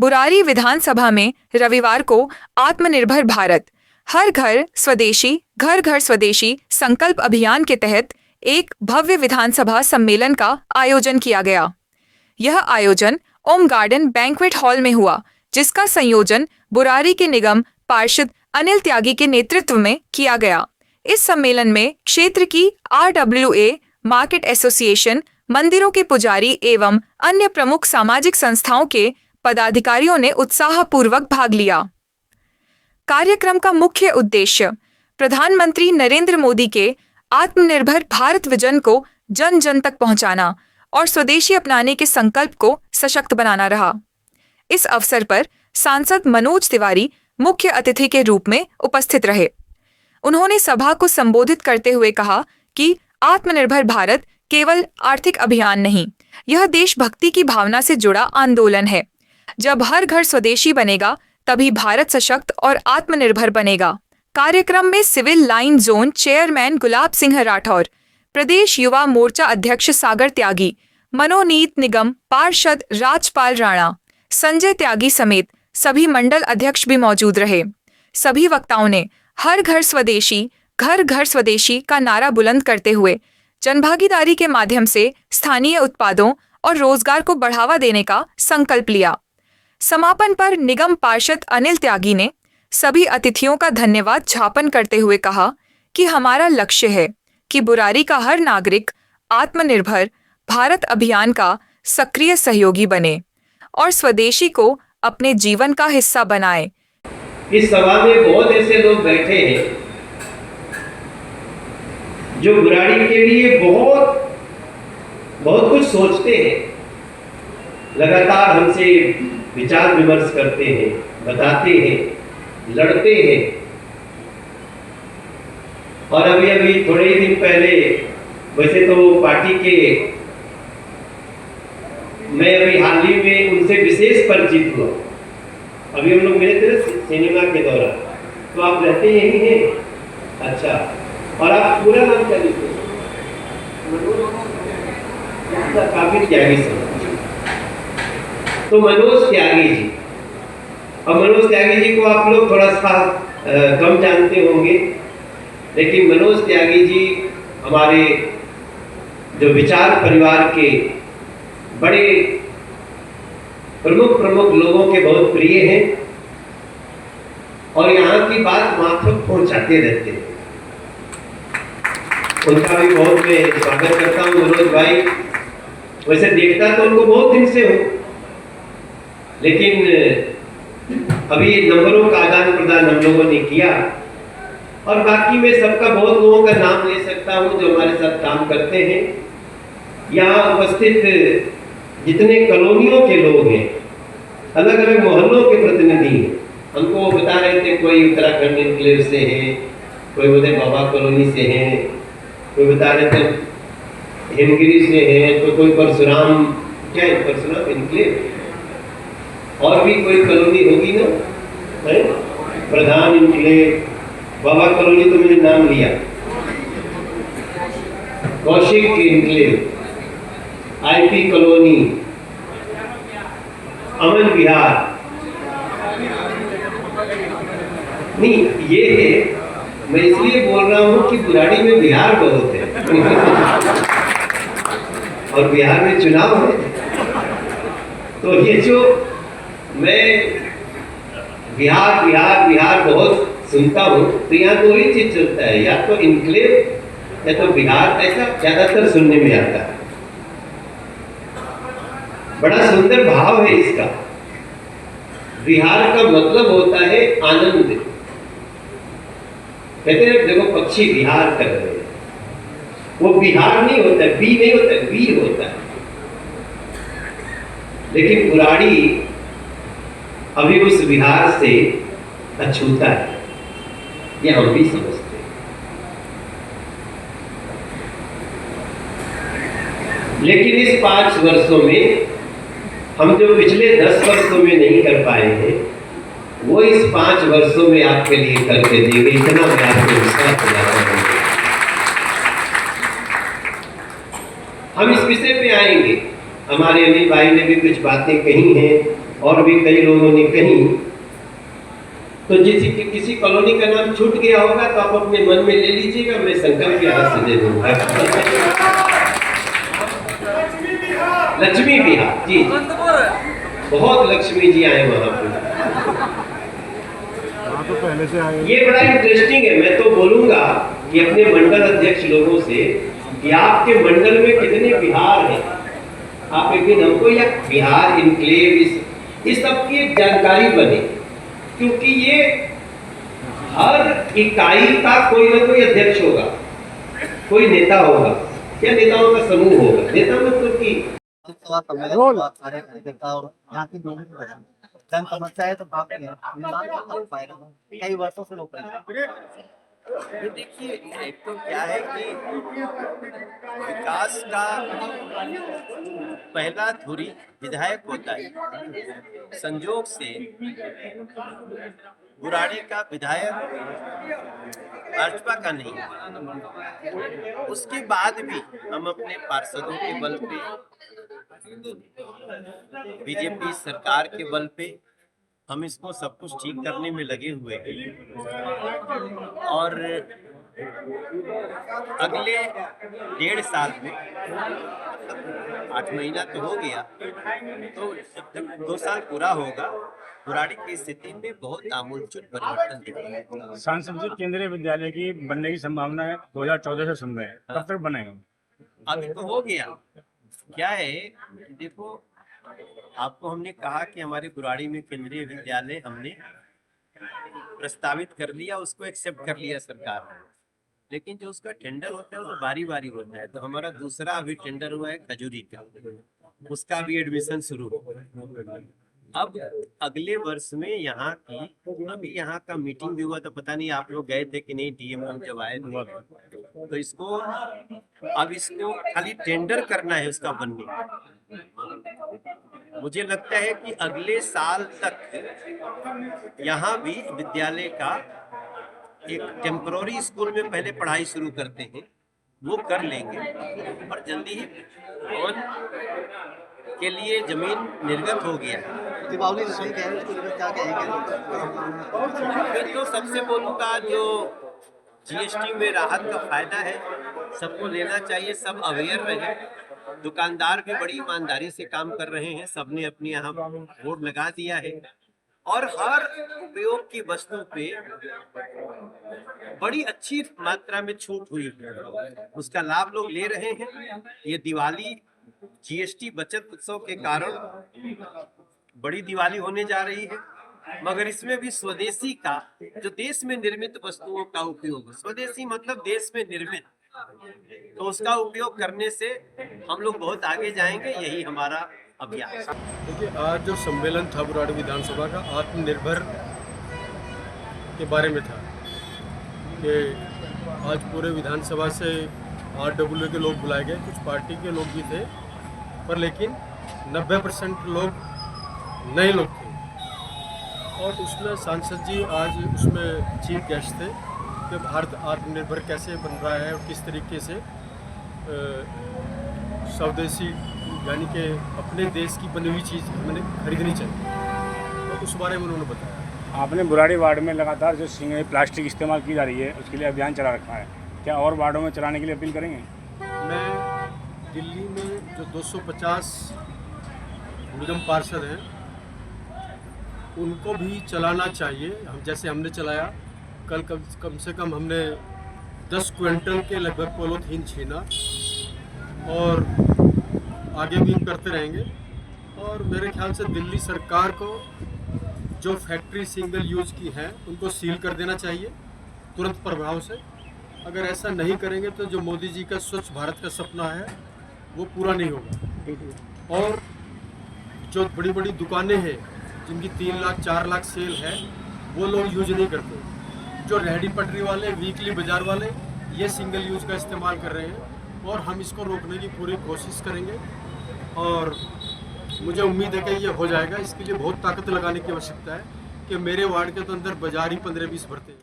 बुरारी विधानसभा में रविवार को आत्मनिर्भर भारत हर घर स्वदेशी संकल्प अभियान के तहत एक भव्य विधानसभा सम्मेलन का आयोजन किया गया। यह आयोजन ओम गार्डन बैंक्वेट हॉल में हुआ, जिसका संयोजन बुरारी के निगम पार्षद अनिल त्यागी के नेतृत्व में किया गया। इस सम्मेलन में क्षेत्र की RWA मार्केट एसोसिएशन, मंदिरों के पुजारी एवं अन्य प्रमुख सामाजिक संस्थाओं के पदाधिकारियों ने उत्साहपूर्वक भाग लिया। कार्यक्रम का मुख्य उद्देश्य प्रधानमंत्री नरेंद्र मोदी के आत्मनिर्भर भारत विजन को जन जन तक पहुंचाना और स्वदेशी अपनाने के संकल्प को सशक्त बनाना रहा। इस अवसर पर सांसद मनोज तिवारी मुख्य अतिथि के रूप में उपस्थित रहे। उन्होंने सभा को संबोधित करते हुए कहा कि आत्मनिर्भर भारत केवल आर्थिक अभियान नहीं, यह देशभक्ति की भावना से जुड़ा आंदोलन है। जब हर घर स्वदेशी बनेगा, तभी भारत सशक्त और आत्मनिर्भर बनेगा। कार्यक्रम में civil line zone chairman Gulab Singh Rathore, प्रदेश युवा मोर्चा अध्यक्ष सागर त्यागी, मनोनीत निगम पार्षद राजपाल राणा, संजय त्यागी समेत सभी मंडल अध्यक्ष भी मौजूद रहे। सभी वक्ताओं ने हर घर स्वदेशी का नारा बुलंद करते हुए जनभागीदारी के माध्यम से स्थानीय उत्पादों और रोजगार को बढ़ावा देने का संकल्प लिया। समापन पर निगम पार्षद अनिल त्यागी ने सभी अतिथियों का धन्यवाद ज्ञापन करते हुए कहा कि हमारा लक्ष्य है कि बुरारी का हर नागरिक आत्मनिर्भर भारत अभियान का सक्रिय सहयोगी बने और स्वदेशी को अपने जीवन का हिस्सा बनाए। इस सभा में बहुत ऐसे लोग बैठे हैं जो बुरारी के लिए बहुत कुछ सोचते हैं, लगातार हमसे विचार विमर्श करते हैं, बताते हैं, लड़ते हैं। और अभी थोड़े ही दिन पहले, वैसे तो पार्टी के मैं अभी हाल ही में उनसे विशेष परिचित हुआ। अभी हम लोग मिले थे सिनेमा के दौरान। तो आप रहते यही हैं? अच्छा, और आप पूरा नाम क्या लिखते हैं? काफी त्यागी से। तो मनोज त्यागी जी, और मनोज त्यागी जी को आप लोग थोड़ा सा कम जानते होंगे, लेकिन मनोज त्यागी जी हमारे जो विचार परिवार के बड़े प्रमुख लोगों के बहुत प्रिय हैं और यहाँ की बात वहां तक पहुंचाते रहते हैं। उनका भी बहुत मैं स्वागत करता हूँ। मनोज भाई, वैसे देखता तो उनको बहुत दिन से हूँ, लेकिन अभी नंबरों का आदान प्रदान हम लोगों ने किया और बाकी मैं सबका बहुत लोगों का नाम ले सकता हूँ जो हमारे साथ काम करते हैं। यहाँ उपस्थित जितने कॉलोनियों के लोग हैं, अलग अलग मोहल्लों के प्रतिनिधि हैं, हमको बता रहे थे कोई उत्तराखंड इनक्लेव से है, कोई बोलते बाबा कॉलोनी से है, कोई बता रहे थे हिमगिरी से है, तो कोई परशुराम इनक्लेव, और भी कोई कॉलोनी होगी ना, है प्रधान इनक्लेव, बाबा कॉलोनी तो मैंने नाम लिया, कौशिक इनक्लेव, IP कॉलोनी, अमन विहार। नहीं, ये है, मैं इसलिए बोल रहा हूँ कि बुराड़ी में बिहार बहुत है और बिहार में चुनाव है, तो ये जो मैं बिहार बहुत सुनता हूँ, तो यहाँ दो ही चीज चलता है, या तो इनक्लेव या तो बिहार, ऐसा ज्यादातर सुनने में आता है। बड़ा सुंदर भाव है इसका। बिहार का मतलब होता है आनंद। कहते हैं देखो पक्षी विहार कर रहे हैं, वो बिहार नहीं होता, बी नहीं होता, वीर होता है। लेकिन बुराड़ी अभी उस बिहार से अछूता है, ये हम भी समझते हैं। लेकिन इस 5 वर्षों में हम जो पिछले 10 वर्षों में नहीं कर पाए हैं, वो इस 5 वर्षों में आपके लिए करके देंगे, इतना मैं आपको विश्वास दिलाता हूं। हम इस विषय पे आएंगे, हमारे अनिल भाई ने भी कुछ बातें कही हैं और भी कई लोगों ने कही, तो किसी कॉलोनी का नाम छूट गया होगा तो आप अपने मन में ले लीजिएगा, मैं संकल्प के हाथ से दे दूंगा। लक्ष्मी विहार जी, बहुत लक्ष्मी जी आए वहां पर। तो पहले से आए। ये बड़ा इंटरेस्टिंग है। मैं तो बोलूंगा कि अपने मंडल अध्यक्ष लोगों से कि आपके मंडल में कितने विहार हैं, आप एक दिन हमको या बिहार इनक्लेव इस सब की एक जानकारी बने, क्योंकि ये हर इकाई का कोई ना कोई अध्यक्ष होगा, कोई नेता होगा या नेताओं का समूह होगा। नेता मतलब कि सारे कार्यकर्ता यहाँ की जो भी जन समस्या है तो काफी है, निर्माण तो हो पाएगा, कई वर्षों से लोग परेशान। ये देखिए, एक तो क्या है कि विकास का पहला धुरी विधायक होता है। संजोग से बुराड़ी का विधायक भाजपा का नहीं, उसके बाद भी हम अपने पार्षदों के बल पे, बीजेपी सरकार के बल पे हम इसको सब कुछ ठीक करने में लगे हुए हैं। और अगले 1.5 साल में, 8 महीना तो हो गया, तो जब तक 2 साल पूरा होगा बुराड़ी की स्थिति में बहुत आमूलचूल परिवर्तन दिखेगा। सांसद जी, केंद्रीय विद्यालय की बनने की संभावना है 2014 से सुन रहे हैं, कब तक बनेगा? अभी तो हो गया। क्या है, देखो, आपको हमने कहा कि हमारे बुराड़ी में केंद्रीय विद्यालय हमने प्रस्तावित कर लिया, उसको एक्सेप्ट कर लिया सरकार ने, लेकिन जो उसका टेंडर होता है वो बारी बारी होता है। तो हमारा दूसरा अभी टेंडर हुआ है खजूरी का, उसका भी एडमिशन शुरू हो। अब अगले वर्ष में यहाँ की, अभी यहाँ का मीटिंग भी हुआ, तो पता नहीं आप लोग गए थे कि नहीं, डीएम जब आए थे, तो इसको अब इसको खाली टेंडर करना है उसका बनने। मुझे लगता है कि अगले साल तक यहाँ भी विद्यालय का एक टेम्पररी स्कूल में पहले पढ़ाई शुरू करते हैं, वो कर लेंगे, और जल्दी ही भवन के लिए जमीन निर्गत हो गया। दीपावली नशा कह रहे हैं, क्या कहेंगे? मैं तो सबसे बोलूँगा, जो जीएसटी में राहत का फायदा है सबको लेना चाहिए, सब अवेयर रहे। दुकानदार भी बड़ी ईमानदारी से काम कर रहे हैं, सबने अपने यहाँ बोर्ड लगा दिया है, और हर उपयोग की वस्तु पे बड़ी अच्छी मात्रा में छूट हुई है, उसका लाभ लोग ले रहे हैं। ये दिवाली जीएसटी बचत उत्सव के कारण बड़ी दिवाली होने जा रही है, मगर इसमें भी स्वदेशी का, जो देश में निर्मित वस्तुओं का उपयोग, स्वदेशी मतलब देश में निर्मित, तो उसका उपयोग करने से हम लोग बहुत आगे जाएंगे, यही हमारा अभियान। देखिए, आज जो सम्मेलन था बुराड़ी विधानसभा का आत्मनिर्भर के बारे में था, कि आज पूरे विधानसभा से आरडब्ल्यू के लोग बुलाए गए, कुछ पार्टी के लोग भी थे, पर लेकिन 90% लोग नए लोग थे। और उसमें सांसद जी आज उसमें चीफ गेस्ट थे कि भारत आत्मनिर्भर कैसे बन रहा है और किस तरीके से स्वदेशी यानी कि अपने देश की बनी हुई चीज़ हमें खरीदनी चाहिए, तो उस बारे में उन्होंने बताया। आपने बुराड़ी वार्ड में लगातार जो सिंगल प्लास्टिक इस्तेमाल की जा रही है, उसके लिए अभियान चला रखा है, क्या और वार्डों में चलाने के लिए अपील करेंगे? मैं दिल्ली में जो 250 निगम पार्षद हैं उनको भी चलाना चाहिए। हम जैसे हमने चलाया, कल कम से कम हमने 10 क्विंटल के लगभग पॉलीथीन छीना, और आगे भी हम करते रहेंगे। और मेरे ख्याल से दिल्ली सरकार को जो फैक्ट्री सिंगल यूज़ की है उनको सील कर देना चाहिए तुरंत प्रभाव से। अगर ऐसा नहीं करेंगे तो जो मोदी जी का स्वच्छ भारत का सपना है वो पूरा नहीं होगा। और जो बड़ी बड़ी दुकानें हैं जिनकी 3 लाख 4 लाख सेल है, वो लोग यूज नहीं करते। जो रेहड़ी पटरी वाले, वीकली बाज़ार वाले, ये सिंगल यूज़ का इस्तेमाल कर रहे हैं, और हम इसको रोकने की पूरी कोशिश करेंगे। और मुझे उम्मीद है कि ये हो जाएगा। इसके लिए बहुत ताकत लगाने की आवश्यकता है, कि मेरे वार्ड के तो अंदर बाज़ार ही 15-20 भरते हैं।